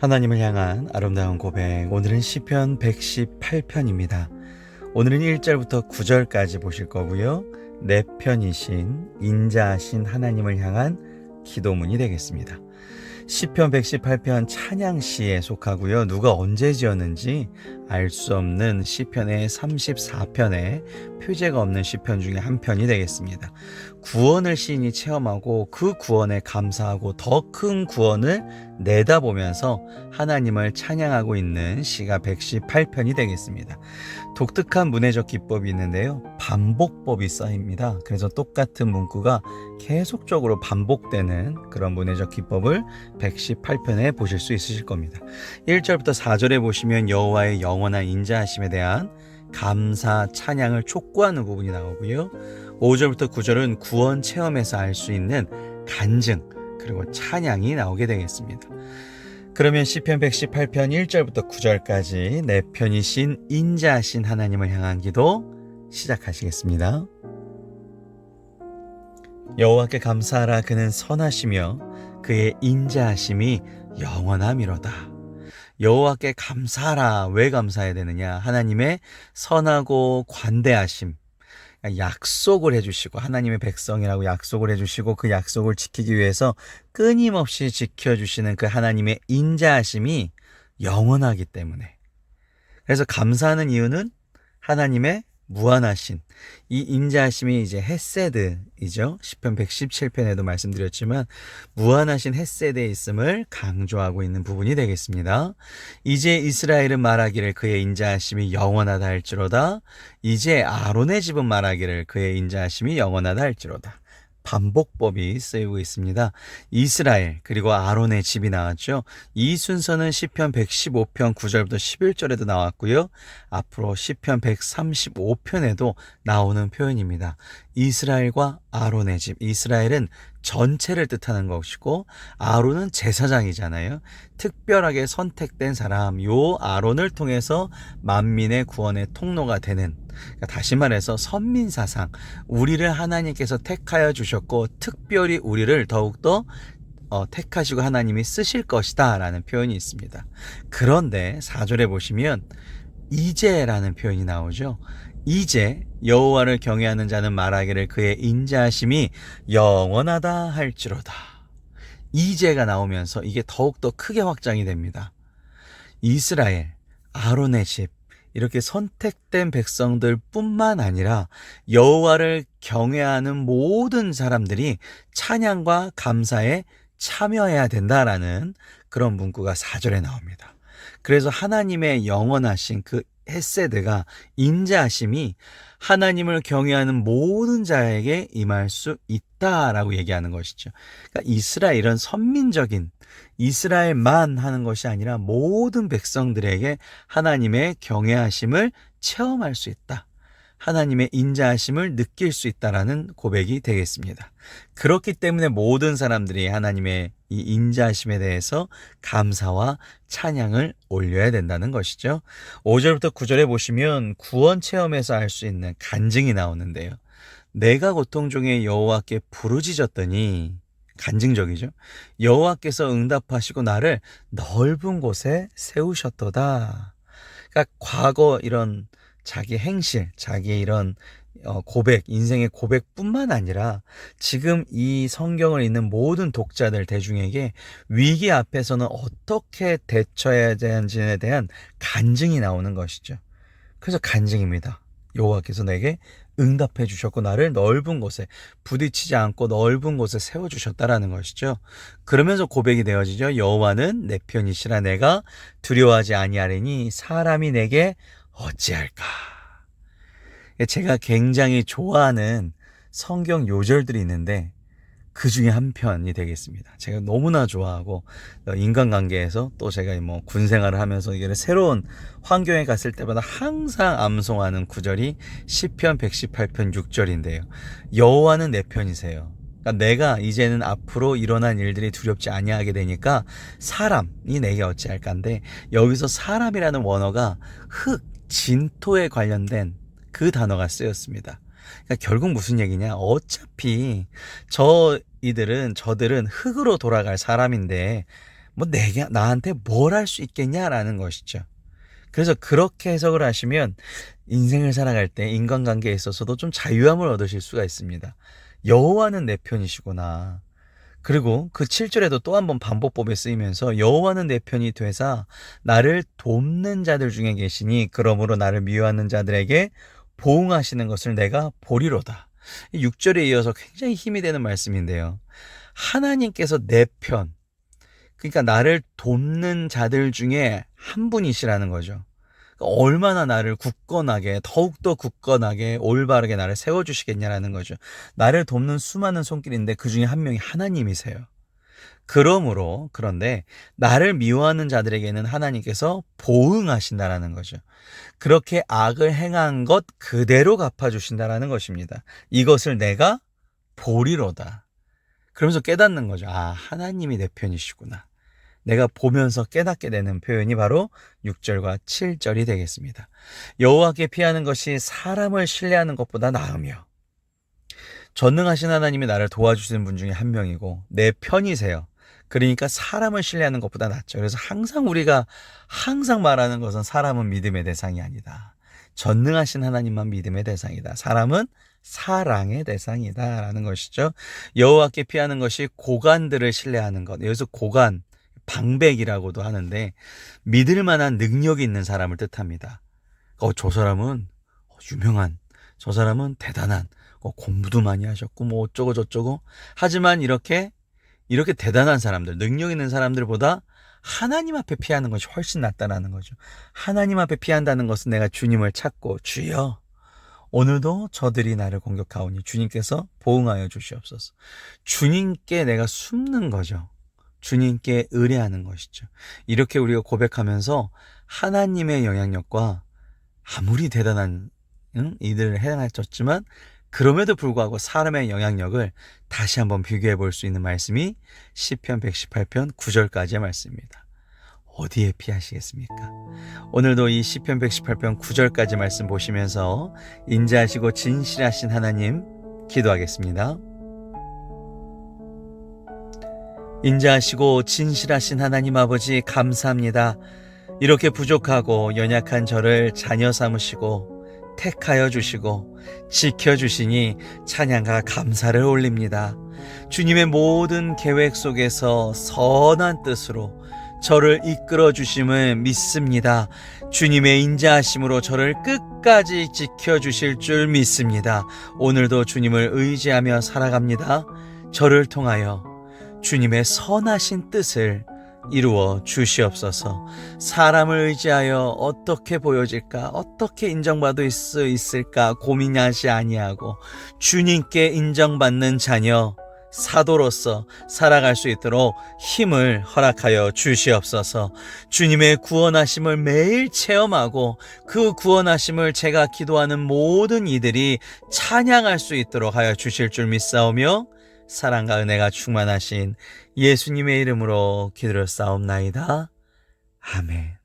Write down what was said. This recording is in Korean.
하나님을 향한 아름다운 고백. 오늘은 시편 118편입니다. 오늘은 1절부터 9절까지 보실 거고요. 내 편이신 인자하신 하나님을 향한 기도문이 되겠습니다. 시편 118편 찬양시에 속하고요. 누가 언제 지었는지 알 수 없는 시편의 34편에 표제가 없는 시편 중에 한 편이 되겠습니다. 구원을 시인이 체험하고 그 구원에 감사하고 더 큰 구원을 내다보면서 하나님을 찬양하고 있는 시가 118편이 되겠습니다. 독특한 문해적 기법이 있는데요. 반복법이 쌓입니다. 그래서 똑같은 문구가 계속적으로 반복되는 그런 문해적 기법을 118편에 보실 수 있으실 겁니다. 1절부터 4절에 보시면 여호와의 영원한 인자하심에 대한 감사, 찬양을 촉구하는 부분이 나오고요. 5절부터 9절은 구원 체험에서 알 수 있는 간증, 그리고 찬양이 나오게 되겠습니다. 그러면 시편 118편 1절부터 9절까지 내 편이신 인자하신 하나님을 향한 기도 시작하시겠습니다. 여호와께 감사하라. 그는 선하시며 그의 인자하심이 영원함이로다. 여호와께 감사하라. 왜 감사해야 되느냐? 하나님의 선하고 관대하심, 약속을 해주시고 하나님의 백성이라고 약속을 해주시고 그 약속을 지키기 위해서 끊임없이 지켜주시는 그 하나님의 인자하심이 영원하기 때문에, 그래서 감사하는 이유는 하나님의 무한하신 이 인자하심이 이제 헤세드이죠. 시편 117편에도 말씀드렸지만 무한하신 헤세드에 있음을 강조하고 있는 부분이 되겠습니다. 이제 이스라엘은 말하기를 그의 인자하심이 영원하다 할지로다. 이제 아론의 집은 말하기를 그의 인자하심이 영원하다 할지로다. 반복법이 쓰이고 있습니다. 이스라엘 그리고 아론의 집이 나왔죠. 이 순서는 시편 115편 9절부터 11절에도 나왔고요. 앞으로 시편 135편에도 나오는 표현입니다. 이스라엘과 아론의 집. 이스라엘은 전체를 뜻하는 것이고 아론은 제사장이잖아요. 특별하게 선택된 사람, 요 아론을 통해서 만민의 구원의 통로가 되는, 그러니까 다시 말해서 선민사상, 우리를 하나님께서 택하여 주셨고 특별히 우리를 더욱더 택하시고 하나님이 쓰실 것이다 라는 표현이 있습니다. 그런데 4절에 보시면 이제라는 표현이 나오죠. 이제 여호와를 경외하는 자는 말하기를 그의 인자하심이 영원하다 할지로다. 이제가 나오면서 이게 더욱더 크게 확장이 됩니다. 이스라엘, 아론의 집, 이렇게 선택된 백성들 뿐만 아니라 여호와를 경외하는 모든 사람들이 찬양과 감사에 참여해야 된다라는 그런 문구가 4절에 나옵니다. 그래서 하나님의 영원하신 그 헤세드가, 인자하심이 하나님을 경외하는 모든 자에게 임할 수 있다라고 얘기하는 것이죠. 그러니까 이스라엘은 선민적인 이스라엘만 하는 것이 아니라 모든 백성들에게 하나님의 경외하심을 체험할 수 있다. 하나님의 인자하심을 느낄 수 있다라는 고백이 되겠습니다. 그렇기 때문에 모든 사람들이 하나님의 이 인자하심에 대해서 감사와 찬양을 올려야 된다는 것이죠. 5절부터 9절에 보시면 구원 체험에서 알 수 있는 간증이 나오는데요. 내가 고통 중에 여호와께 부르짖었더니, 간증적이죠. 여호와께서 응답하시고 나를 넓은 곳에 세우셨도다. 그러니까 과거 이런 자기 행실, 자기의 이런 고백, 인생의 고백뿐만 아니라 지금 이 성경을 읽는 모든 독자들 대중에게 위기 앞에서는 어떻게 대처해야 되는지에 대한 간증이 나오는 것이죠. 그래서 간증입니다. 여호와께서 내게 응답해 주셨고 나를 넓은 곳에, 부딪히지 않고 넓은 곳에 세워주셨다라는 것이죠. 그러면서 고백이 되어지죠. 여호와는 내 편이시라. 내가 두려워하지 아니하리니 사람이 내게 어찌할까. 제가 굉장히 좋아하는 성경 요절들이 있는데 그 중에 한 편이 되겠습니다. 제가 너무나 좋아하고 인간관계에서 또 제가 뭐 군생활을 하면서 이게 새로운 환경에 갔을 때마다 항상 암송하는 구절이 시편 118편 6절인데요. 여호와는 내 편이세요. 그러니까 내가 이제는 앞으로 일어난 일들이 두렵지 아니하게 되니까 사람이 내게 어찌할까인데, 여기서 사람이라는 원어가 흙, 진토에 관련된 그 단어가 쓰였습니다. 그러니까 결국 무슨 얘기냐? 어차피 저들은 흙으로 돌아갈 사람인데 뭐 내가 나한테 뭘 할 수 있겠냐라는 것이죠. 그래서 그렇게 해석을 하시면 인생을 살아갈 때 인간관계에 있어서도 좀 자유함을 얻으실 수가 있습니다. 여호와는 내 편이시구나. 그리고 그 7절에도 또 한 번 반복법에 쓰이면서 여호와는 내 편이 되사 나를 돕는 자들 중에 계시니 그러므로 나를 미워하는 자들에게 보응하시는 것을 내가 보리로다. 6절에 이어서 굉장히 힘이 되는 말씀인데요. 하나님께서 내 편, 그러니까 나를 돕는 자들 중에 한 분이시라는 거죠. 그러니까 얼마나 나를 굳건하게, 더욱더 굳건하게 올바르게 나를 세워주시겠냐라는 거죠. 나를 돕는 수많은 손길인데 그 중에 한 명이 하나님이세요. 그런데 나를 미워하는 자들에게는 하나님께서 보응하신다라는 거죠. 그렇게 악을 행한 것 그대로 갚아주신다라는 것입니다. 이것을 내가 보리로다. 그러면서 깨닫는 거죠. 아, 하나님이 내 편이시구나. 내가 보면서 깨닫게 되는 표현이 바로 6절과 7절이 되겠습니다. 여호와께 피하는 것이 사람을 신뢰하는 것보다 나으며 전능하신 하나님이 나를 도와주시는 분 중에 한 명이고 내 편이세요. 그러니까 사람을 신뢰하는 것보다 낫죠. 그래서 우리가 항상 말하는 것은 사람은 믿음의 대상이 아니다. 전능하신 하나님만 믿음의 대상이다. 사람은 사랑의 대상이다 라는 것이죠. 여호와께 피하는 것이 고관들을 신뢰하는 것. 여기서 고관, 방백이라고도 하는데 믿을 만한 능력이 있는 사람을 뜻합니다. 저 사람은 유명한, 저 사람은 대단한, 공부도 많이 하셨고 뭐 어쩌고 저쩌고. 하지만 이렇게 대단한 사람들, 능력 있는 사람들보다 하나님 앞에 피하는 것이 훨씬 낫다라는 거죠. 하나님 앞에 피한다는 것은 내가 주님을 찾고 주여 오늘도 저들이 나를 공격하오니 주님께서 보응하여 주시옵소서. 주님께 내가 숨는 거죠. 주님께 의뢰하는 것이죠. 이렇게 우리가 고백하면서 하나님의 영향력과 아무리 대단한 이들을 행하셨지만 그럼에도 불구하고 사람의 영향력을 다시 한번 비교해 볼 수 있는 말씀이 시편 118편 9절까지의 말씀입니다. 어디에 피하시겠습니까? 오늘도 이 시편 118편 9절까지 말씀 보시면서 인자하시고 진실하신 하나님 기도하겠습니다. 인자하시고 진실하신 하나님 아버지 감사합니다. 이렇게 부족하고 연약한 저를 자녀 삼으시고 택하여 주시고 지켜주시니 찬양과 감사를 올립니다. 주님의 모든 계획 속에서 선한 뜻으로 저를 이끌어 주심을 믿습니다. 주님의 인자하심으로 저를 끝까지 지켜주실 줄 믿습니다. 오늘도 주님을 의지하며 살아갑니다. 저를 통하여 주님의 선하신 뜻을 이루어 주시옵소서. 사람을 의지하여 어떻게 보여질까, 어떻게 인정받을 수 있을까 고민하지 아니하고 주님께 인정받는 자녀, 사도로서 살아갈 수 있도록 힘을 허락하여 주시옵소서. 주님의 구원하심을 매일 체험하고 그 구원하심을 제가 기도하는 모든 이들이 찬양할 수 있도록 하여 주실 줄 믿사오며 사랑과 은혜가 충만하신 예수님의 이름으로 기도를 싸움나이다. 아멘.